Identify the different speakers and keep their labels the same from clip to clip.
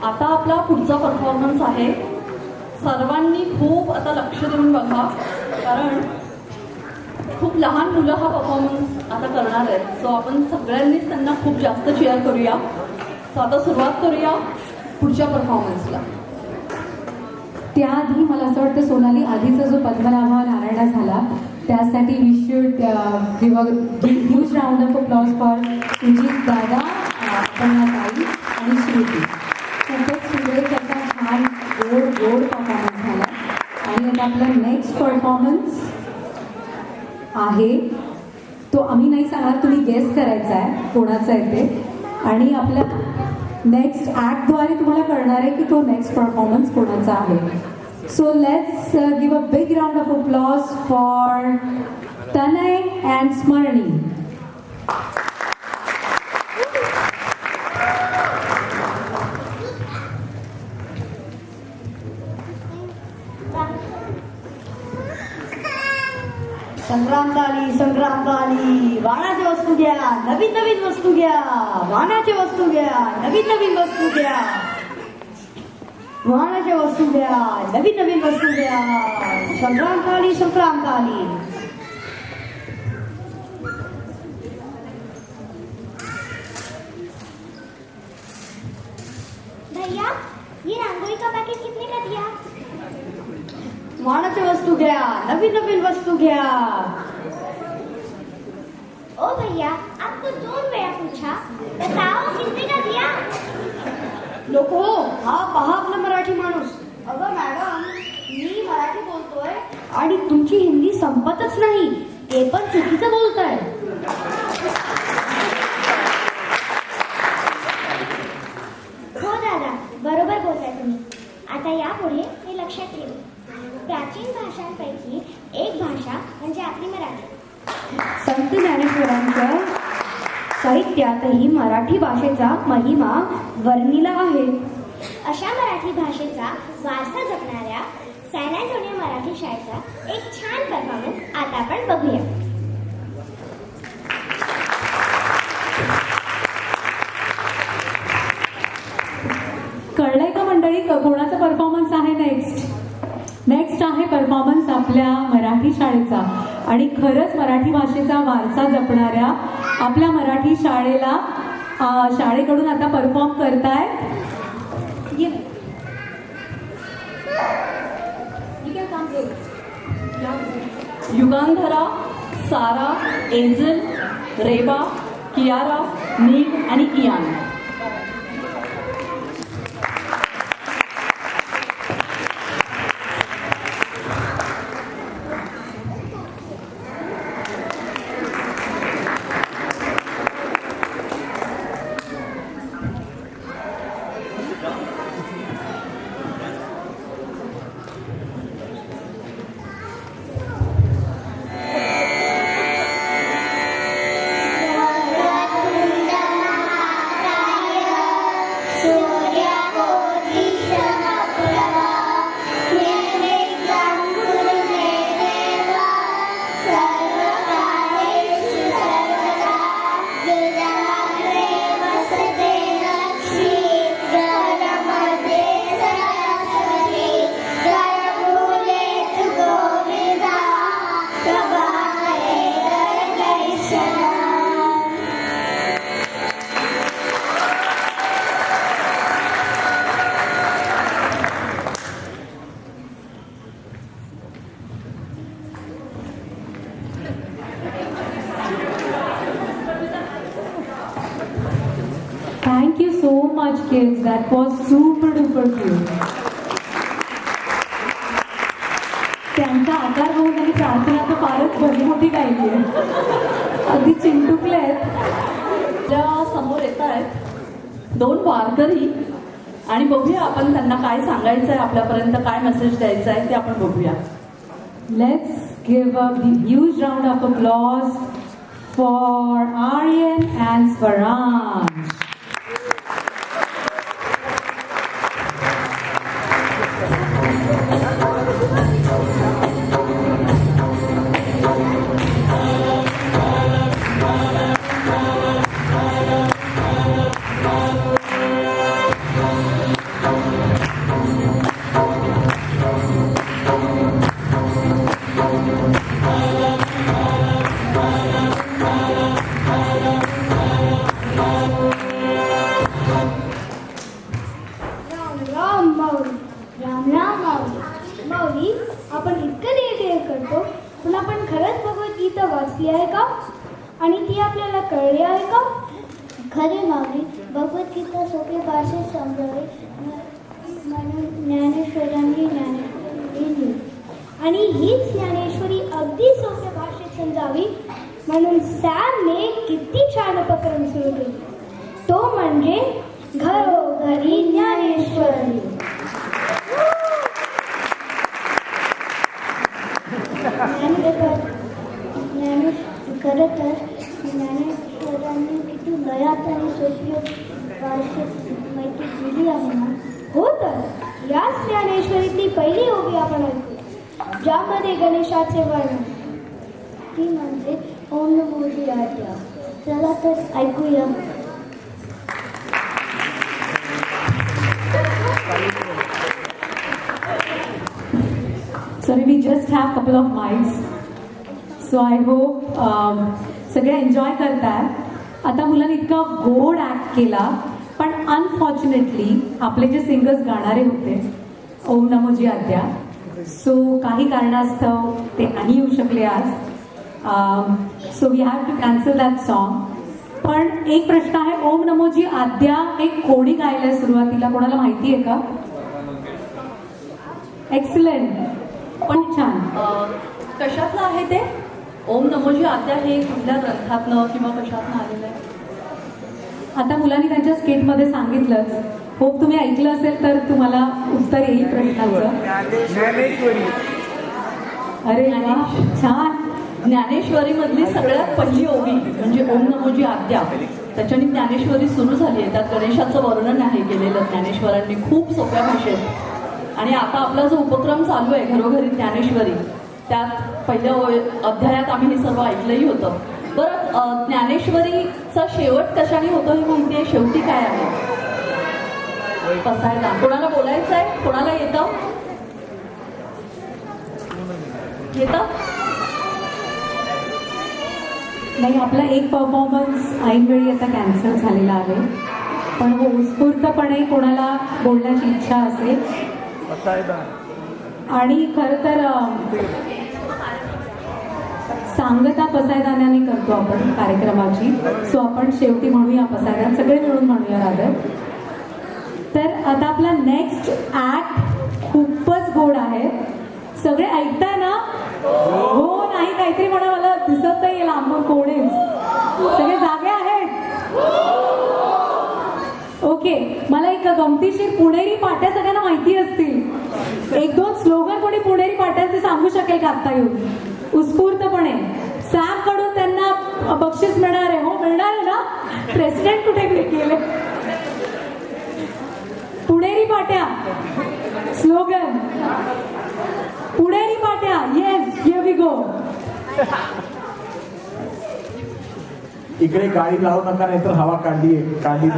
Speaker 1: आता आपला पुढचा परफॉर्मन्स आहे. सर्वांनी खूप आता लक्ष देऊन बघा, कारण खूप लहान मुलं हा परफॉर्मन्स आता करणार आहेत. सो आपण सगळ्यांनीच त्यांना खूप जास्त चेअर करूया. सो आता सुरुवात करूया पुढच्या परफॉर्मन्सला.
Speaker 2: त्याआधी मला असं वाटतं सोनाली, आधीचा जो पद्मनाभा नारायणा झाला त्यासाठी we should give a huge round of applause for Sujit दादा, अपर्णा ताई आणि श्रुती. खूपच सुरेख त्याचा छान गोड परफॉर्मन्स झाला. आणि आता आपला नेक्स्ट परफॉर्मन्स आहे तो आम्ही नाही सांगणार, तुम्ही गेस करायचा आहे कोणाचा आहे ते. आणि आपल्या नेक्स्ट ॲक्टद्वारे तुम्हाला कळणार आहे की तो नेक्स्ट परफॉर्मन्स कोणाचा आहे. So let's give a big round of applause for Tanay and स्मरणी.
Speaker 3: Sankrant आली, वाणाची वस्तू घ्या, नवीन वस्तू घ्या, वाणाची वस्तू घ्या, नवीन वस्तू घ्या, वाणाची वस्तू घ्या, नवीन वस्तू घ्या. संक्रांत आली.
Speaker 4: भैया, ये रंगोली का पैकेट कितने का दिया?
Speaker 3: वाणाची वस्तू घ्या, नवीन वस्तू घ्या.
Speaker 4: ओ भैया, आपको 2 वेळा पूछा, बताओ कितने का दिया?
Speaker 3: लोक हो, हा पहा आपला मराठी माणूस. अगं मॅडम, मी मराठी बोलतोय आणि तुमची हिंदी संपतच नाही, ते पण चुकीचं बोलताय.
Speaker 4: हो दादा, बरोबर बोलताय तुम्ही. आता यापुढे हे लक्षात ठेवू. प्राचीन भाषांपैकी एक भाषा म्हणजे आपली मराठी.
Speaker 3: संत ज्ञानेश्वरांच्या साहित्यातही मराठी भाषेचा महिमा वर्णिला आहे.
Speaker 4: अशा मराठी भाषेचा वारसा जपणाऱ्या सॅन अँटोनियो मराठी शाळेचा एक छान परफॉर्मन्स आता आपण बघूया.
Speaker 2: कळलंय का मंडळी कोणाचा परफॉर्मन्स आहे नेक्स्ट आहे परफॉर्मन्स आपल्या मराठी शाळेचा. आणि खरंच मराठी भाषेचा वारसा जपणाऱ्या आपल्या मराठी शाळेकडून आता परफॉर्म करताय
Speaker 1: युगांधरा, सारा, एंजल, रेबा, कियारा, नील आणि Ian.
Speaker 2: Thank you so much, kids. That was super duper cute. त्यांचा आकार बघून त्यांनी प्रार्थना तर फारच भली मोठी गायली आहे. अगदी चिंटुकले आहेत.
Speaker 1: आपल्या समोर येत आहेत 2 वारकरी आणि बघूया आपण त्यांना काय सांगायचं आहे, आपल्यापर्यंत काय मेसेज द्यायचा आहे ते आपण बघूया.
Speaker 2: Let's give a huge round of applause for Aryan and Swaranj.
Speaker 4: खरी मागणी भगवद्गीता सोपी भाषेत समजावी म्हणून ज्ञानेश्वरांनी ज्ञानेश्वरी लिहिली. आणि हीच ज्ञानेश्वरी अगदी सोप्या भाषेत समजावी म्हणून सॅमने किती छान उपक्रम सुरू केले. तो म्हणजे घरोघरी ज्ञानेश्वरी. खरं तर ज्ञानेश्वरांनी किती लयात आणि सोपी भाषेत माहिती दिली आहे ना. हो तर याच ज्ञानेश्वरीतली पहिली ओवी आपण ऐकू ज्यामध्ये गणेशाचे वर्णन ती म्हणजे ओम नमोजी आज्ञा. चला तर ऐकूया.
Speaker 2: Sorry, we just have couple of mics. So I hope सगळे एन्जॉय करताय. आता मुलांनी इतका गोड ॲक्ट केला, पण अनफॉर्च्युनेटली आपले जे सिंगर्स गाणारे होते ओम नमोजी आद्या, सो काही कारणास्तव ते नाही येऊ शकले आज. So we have to cancel that song. पण एक प्रश्न आहे, ओम नमोजी आद्या हे कोणी गायलंय सुरुवातीला, कोणाला माहिती आहे का? एक्सलंट, पण छान.
Speaker 1: कशातलं आहे ते? ओम नमोजी आद्या हे कुठल्या ग्रंथातनं किंवा कशातनं आलेलं आहे?
Speaker 2: आता मुलांनी त्यांच्या स्किटमध्ये सांगितलंच. होप तुम्ही ऐकलं असेल तर तुम्हाला उत्तर येईल प्रश्नाचं. अरे वा, छान.
Speaker 1: ज्ञानेश्वरीमधली सगळ्यात पहिली ओवी म्हणजे ओम नमोजी आद्या. त्याच्याने ज्ञानेश्वरी सुरू झाली आहे. त्यात गणेशाचं वर्णन आहे केलेलं ज्ञानेश्वरांनी खूप सोप्या भाषेत. आणि आता आपला जो उपक्रम चालू आहे घरोघरी ज्ञानेश्वरी, त्यात पहिल्या अध्यायात आम्ही हे सर्व ऐकलंही होतं. बरं, ज्ञानेश्वरीचा शेवट कशाने होतो हे माहिती आहे? शेवटी काय आहे? पसायदान. कोणाला बोलायचं आहे? कोणाला येतं?
Speaker 2: नाही, आपला एक परफॉर्मन्स ऐनवेळी आता कॅन्सल झालेला आहे. पण हो, उत्स्फूर्तपणे कोणाला बोलण्याची इच्छा असेल. आणि खरं तर सांगता पसायदानाने करतो आपण कार्यक्रमाची. सो आपण शेवटी म्हणूया पसायदान, सगळे मिळून म्हणूया रादर. तर आता आपला नेक्स्ट ऍक्ट खूपच गोड आहे. सगळे ऐकताय ना? हो नाही, काहीतरी म्हणा, मला दिसत नाही लांबून कोणी. सगळे जागे आहेत? ओके. मला एक गमतीशीर पुणेरी पाट्या सगळ्यांना माहिती असतील. एक दोन स्लोगन कोणी पुणेरी पाट्यांचे सांगू शकेल का आत्ता येऊन उत्स्फूर्तपणे? सॅम कडून त्यांना बक्षीस मिळणार आहे. हो, मिळणार आहे ना? प्रेसिडेंट कुठे गेले? पुणेरी पाट्या स्लोगन, पुणेरी पाट्या. Yes, here we go.
Speaker 5: इकडे गाडी लावू नका, नाहीतर हवा काढली नाही.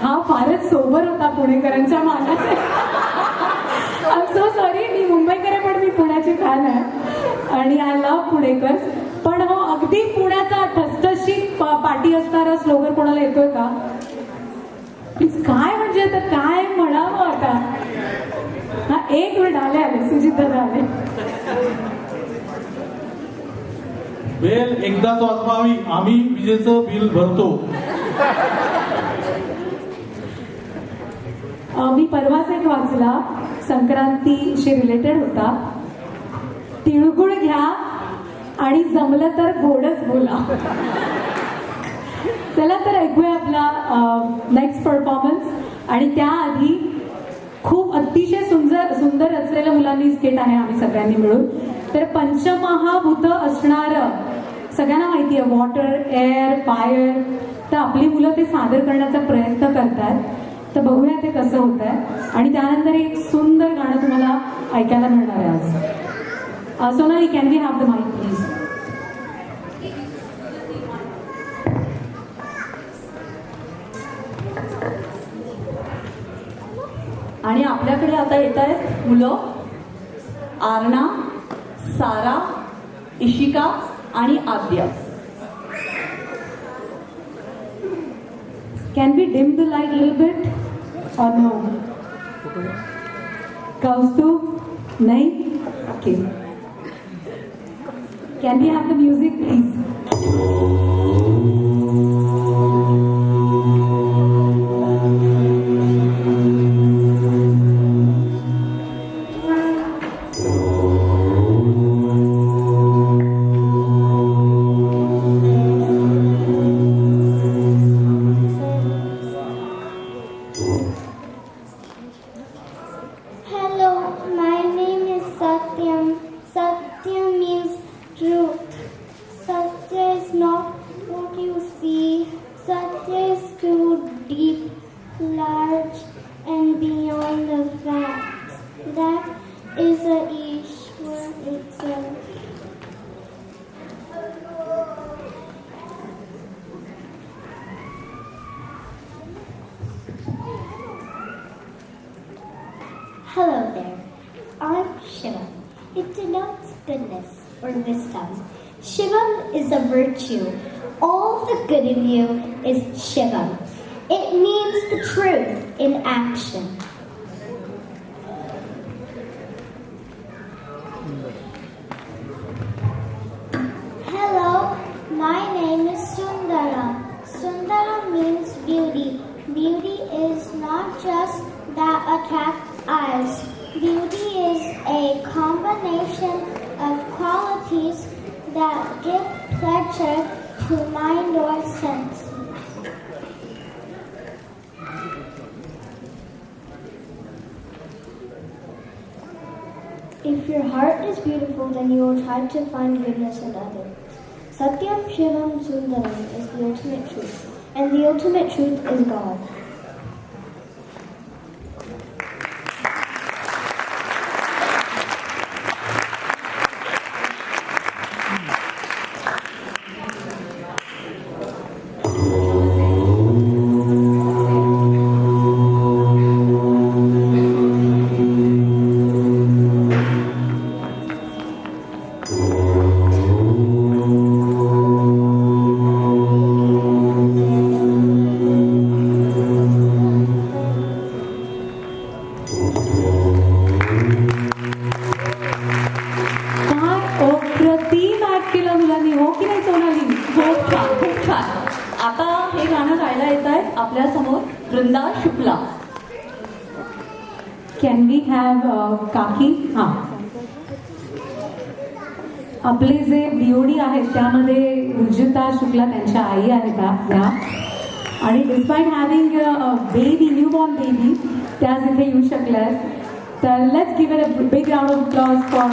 Speaker 2: हा फारच सोबर होता पुणेकरांच्या मानात. आय एम सो सॉरी, मी मुंबईकर आहे पण मी पुण्याची फॅन आहे आणि आय लव्ह पुणेकर. पण हो, अगदी पुण्याचा ठसठशीत पार्टी असणारा स्लोगन कोणाला येतोय का? प्लीज. काय म्हणजे आता काय म्हणावं आता? हा, एक मिनिट. आले सुजित दादा आले.
Speaker 6: बेल एकदाच वाजवावी, आम्ही विजेचं बिल भरतो.
Speaker 2: मी परवाच एक वाचला, संक्रांतीशी रिलेटेड होता. तिळगुळ घ्या आणि जमलं तर गोडच बोला. चला तर ऐकूया आपला नेक्स्ट परफॉर्मन्स. आणि त्याआधी खूप अतिशय सुंदर रचलेल्या मुलांनी स्केट आहे आम्ही सगळ्यांनी मिळून. तर पंचमहाभूत असणारं सगळ्यांना माहिती आहे, वॉटर, एअर, फायर. तर आपली मुलं ते सादर करण्याचा प्रयत्न करतात. तर बघूया ते कसं होत आहे. आणि त्यानंतर एक सुंदर गाणं तुम्हाला ऐकायला मिळणार आहे आज. Sonali, can we have the mic please?
Speaker 1: आणि आपल्याकडे आता येत आहेत मुलं आरणा, सारा, इशिका आणि आद्या.
Speaker 2: Can we dim the light a little bit? Or no? Kaustubh? Nahi? Okay. Can we have the music, please?
Speaker 4: Hello there. I'm Shivam. It denotes goodness or wisdom. Shivam is a virtue. All the good in you is Shivam. It means the truth in action. Hello, my name is Sundara. Sundara means beauty. Beauty is not just that attracts eyes. Beauty is a combination of qualities that give pleasure to mind or senses. If your heart is beautiful, then you will try to find goodness in others. Satyam Shivam Sundaram is the ultimate truth, and the ultimate truth is God.
Speaker 2: काय अप्रतिम act केला मुलांनी, हो की नाही सोनाली?
Speaker 1: खूप छान, खूप छान. आता हे गाणं गायला येत आहे आपल्या समोर Vrinda Shukla.
Speaker 2: Can we have काकी? हां, आपले जे बीओडी आहेत त्यामध्ये रुजुता शुक्ला त्यांच्या आई आहेत त्या, आणि despite having baby, new born baby, त्याच इथे येऊ शकल्या. तर let's give it a big round of applause for